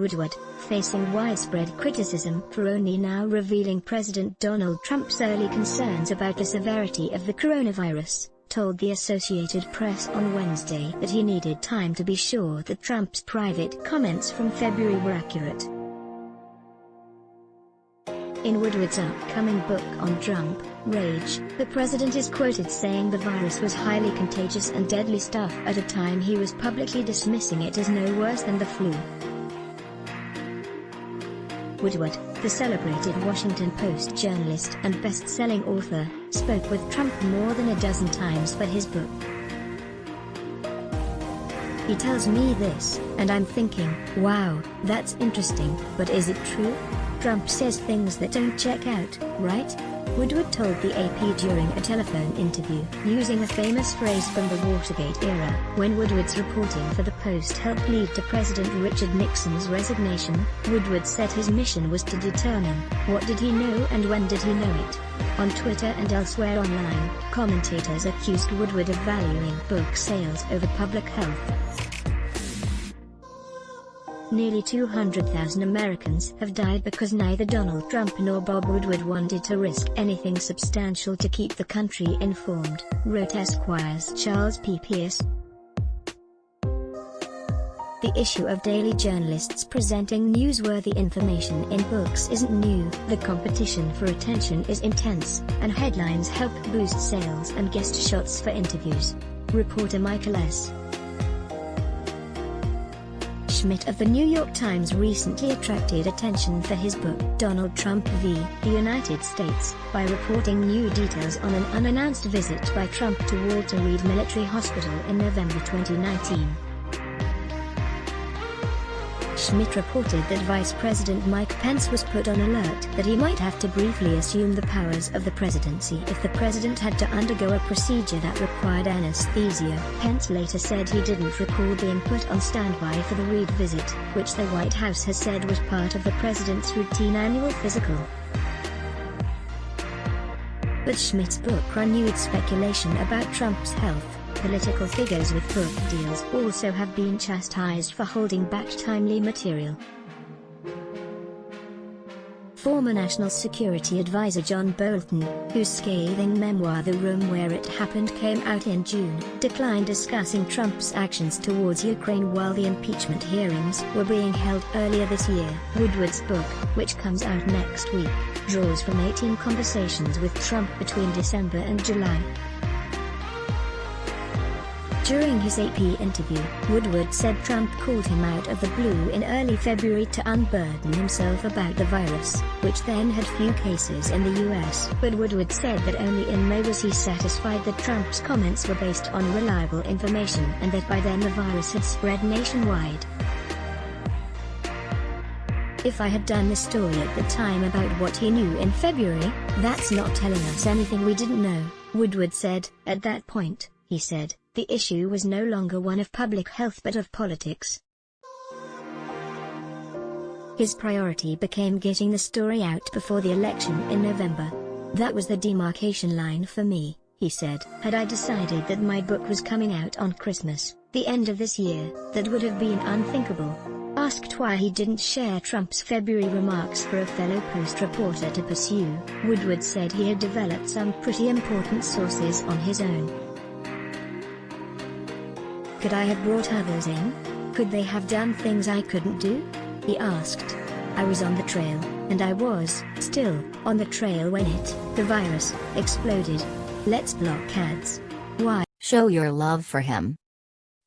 Woodward, facing widespread criticism for only now revealing President Donald Trump's early concerns about the severity of the coronavirus, told the Associated Press on Wednesday that he needed time to be sure that Trump's private comments from February were accurate. In Woodward's upcoming book on Trump, Rage, the president is quoted saying the virus was highly contagious and deadly stuff at a time he was publicly dismissing it as no worse than the flu. Woodward, the celebrated Washington Post journalist and best-selling author, spoke with Trump more than a dozen times for his book. He tells me this, and I'm thinking, wow, that's interesting, but is it true? Trump says things that don't check out, right? Woodward told the AP during a telephone interview, using a famous phrase from the Watergate era, when Woodward's reporting for the Post helped lead to President Richard Nixon's resignation. Woodward said his mission was to determine, what did he know and when did he know it? On Twitter and elsewhere online, commentators accused Woodward of valuing book sales over public health. Nearly 200,000 Americans have died because neither Donald Trump nor Bob Woodward wanted to risk anything substantial to keep the country informed, wrote Esquire's Charles P. Pierce. The issue of daily journalists presenting newsworthy information in books isn't new. The competition for attention is intense, and headlines help boost sales and guest shots for interviews. Reporter Michael S. Schmidt of the New York Times recently attracted attention for his book, Donald Trump v. the United States, by reporting new details on an unannounced visit by Trump to Walter Reed Military Hospital in November 2019. Schmidt reported that Vice President Mike Pence was put on alert that he might have to briefly assume the powers of the presidency if the president had to undergo a procedure that required anesthesia. Pence later said he didn't recall being put on standby for the Reed visit, which the White House has said was part of the president's routine annual physical. But Schmidt's book renewed speculation about Trump's health. Political figures with book deals also have been chastised for holding back timely material. Former National Security Advisor John Bolton, whose scathing memoir The Room Where It Happened came out in June, declined discussing Trump's actions towards Ukraine while the impeachment hearings were being held earlier this year. Woodward's book, which comes out next week, draws from 18 conversations with Trump between December and July. During his AP interview, Woodward said Trump called him out of the blue in early February to unburden himself about the virus, which then had few cases in the US. But Woodward said that only in May was he satisfied that Trump's comments were based on reliable information and that by then the virus had spread nationwide. If I had done the story at the time about what he knew in February, that's not telling us anything we didn't know, Woodward said. At that point, he said, the issue was no longer one of public health but of politics. His priority became getting the story out before the election in November. That was the demarcation line for me, he said. Had I decided that my book was coming out on Christmas, the end of this year, that would have been unthinkable. Asked why he didn't share Trump's February remarks for a fellow Post reporter to pursue, Woodward said he had developed some pretty important sources on his own. Could I have brought others in? Could they have done things I couldn't do? He asked. I was on the trail, and I was, still, on the trail when the virus, exploded. Let's block ads. Why? Show your love for him.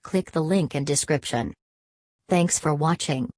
Click the link in description. Thanks for watching.